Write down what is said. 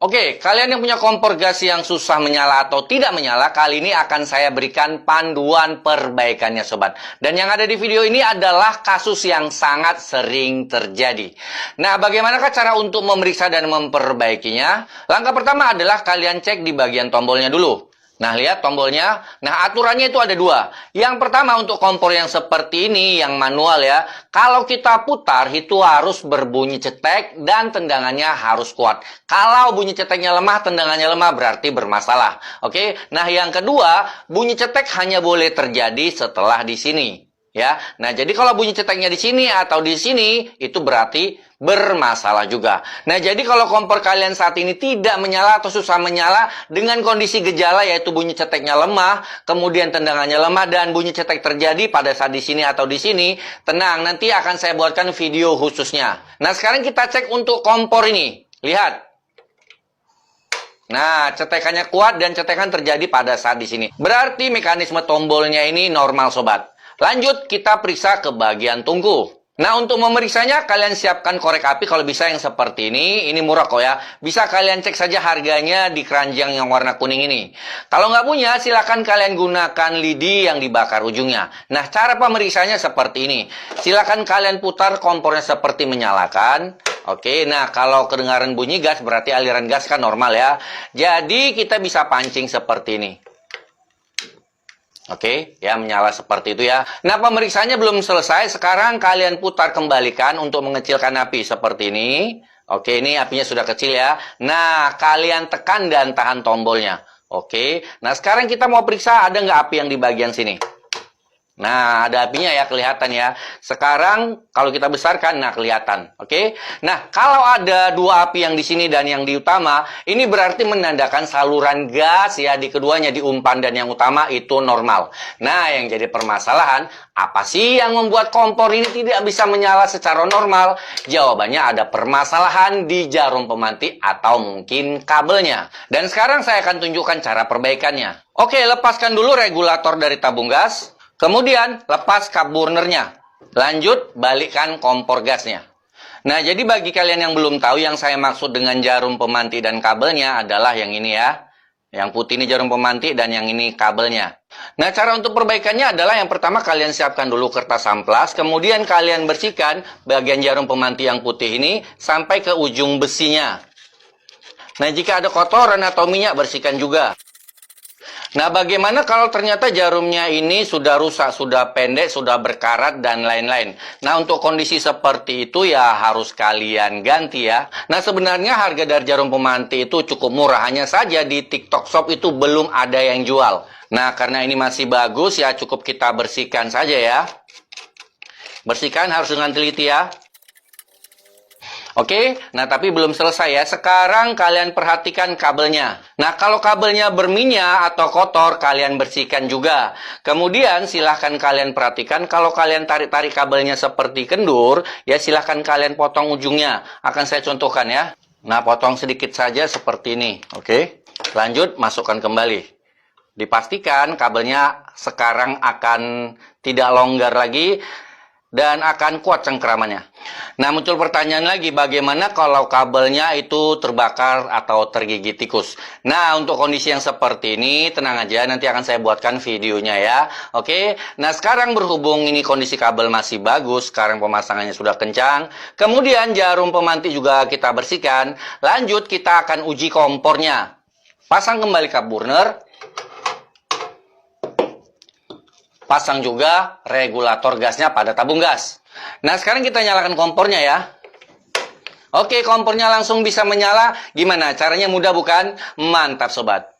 Oke, kalian yang punya kompor gas yang susah menyala atau tidak menyala, kali ini akan saya berikan panduan perbaikannya, sobat. Dan yang ada di video ini adalah kasus yang sangat sering terjadi. Nah, bagaimanakah cara untuk memeriksa dan memperbaikinya? Langkah pertama adalah kalian cek di bagian tombolnya dulu. Nah, lihat tombolnya. Nah, aturannya itu ada dua. Yang pertama untuk kompor yang seperti ini, yang manual ya. Kalau kita putar, itu harus berbunyi cetek dan tendangannya harus kuat. Kalau bunyi ceteknya lemah, tendangannya lemah, berarti bermasalah. Oke? Nah, yang kedua, bunyi cetek hanya boleh terjadi setelah di sini. Ya, nah jadi kalau bunyi ceteknya di sini atau di sini, itu berarti bermasalah juga. Nah, jadi kalau kompor kalian saat ini tidak menyala atau susah menyala dengan kondisi gejala yaitu bunyi ceteknya lemah, kemudian tendangannya lemah dan bunyi cetek terjadi pada saat di sini atau di sini, tenang, nanti akan saya buatkan video khususnya. Nah, sekarang kita cek untuk kompor ini. Lihat. Nah, cetekannya kuat dan cetekan terjadi pada saat di sini. Berarti mekanisme tombolnya ini normal, sobat. Lanjut, kita periksa ke bagian tungku. Nah, untuk memeriksanya, kalian siapkan korek api kalau bisa yang seperti ini. Ini murah kok ya. Bisa kalian cek saja harganya di keranjang yang warna kuning ini. Kalau nggak punya, silakan kalian gunakan lidi yang dibakar ujungnya. Nah, cara pemeriksanya seperti ini. Silakan kalian putar kompornya seperti menyalakan. Oke, nah kalau kedengaran bunyi gas, berarti aliran gas kan normal ya. Jadi, kita bisa pancing seperti ini. Oke, ya menyala seperti itu ya. Nah, pemeriksaannya belum selesai. Sekarang kalian putar kembalikan untuk mengecilkan api seperti ini. Oke, ini apinya sudah kecil ya. Nah, kalian tekan dan tahan tombolnya. Oke, nah sekarang kita mau periksa ada nggak api yang di bagian sini. Nah, ada apinya ya, kelihatan ya. Sekarang, kalau kita besarkan, nah kelihatan. Oke? Nah, kalau ada dua api yang di sini dan yang di utama, ini berarti menandakan saluran gas ya di keduanya, di umpan dan yang utama itu normal. Nah, yang jadi permasalahan, apa sih yang membuat kompor ini tidak bisa menyala secara normal? Jawabannya ada permasalahan di jarum pemantik atau mungkin kabelnya. Dan sekarang saya akan tunjukkan cara perbaikannya. Oke, lepaskan dulu regulator dari tabung gas. Kemudian, lepas kap burnernya. Lanjut, balikkan kompor gasnya. Nah, jadi bagi kalian yang belum tahu, yang saya maksud dengan jarum pemantik dan kabelnya adalah yang ini ya. Yang putih ini jarum pemantik dan yang ini kabelnya. Nah, cara untuk perbaikannya adalah yang pertama kalian siapkan dulu kertas amplas. Kemudian kalian bersihkan bagian jarum pemantik yang putih ini sampai ke ujung besinya. Nah, jika ada kotoran atau minyak, bersihkan juga. Nah, bagaimana kalau ternyata jarumnya ini sudah rusak, sudah pendek, sudah berkarat, dan lain-lain. Nah, untuk kondisi seperti itu ya harus kalian ganti ya. Nah, sebenarnya harga dari jarum pemantik itu cukup murah. Hanya saja di TikTok Shop itu belum ada yang jual. Nah, karena ini masih bagus ya cukup kita bersihkan saja ya. Bersihkan harus dengan teliti ya. Oke, nah tapi belum selesai ya. Sekarang kalian perhatikan kabelnya. Nah, kalau kabelnya berminyak atau kotor, kalian bersihkan juga. Kemudian silahkan kalian perhatikan kalau kalian tarik-tarik kabelnya seperti kendur, ya silahkan kalian potong ujungnya. Akan saya contohkan ya. Nah, potong sedikit saja seperti ini. Oke, lanjut masukkan kembali. Dipastikan kabelnya sekarang akan tidak longgar lagi dan akan kuat cengkeramannya. Nah, muncul pertanyaan lagi, bagaimana kalau kabelnya itu terbakar atau tergigit tikus? Nah, untuk kondisi yang seperti ini, tenang aja, nanti akan saya buatkan videonya ya. Oke, nah sekarang berhubung ini kondisi kabel masih bagus, sekarang pemasangannya sudah kencang, kemudian jarum pemantik juga kita bersihkan, lanjut kita akan uji kompornya. Pasang kembali kap burner. Pasang juga regulator gasnya pada tabung gas. Nah, sekarang kita nyalakan kompornya ya. Oke, kompornya langsung bisa menyala. Gimana? Caranya mudah bukan? Mantap, sobat.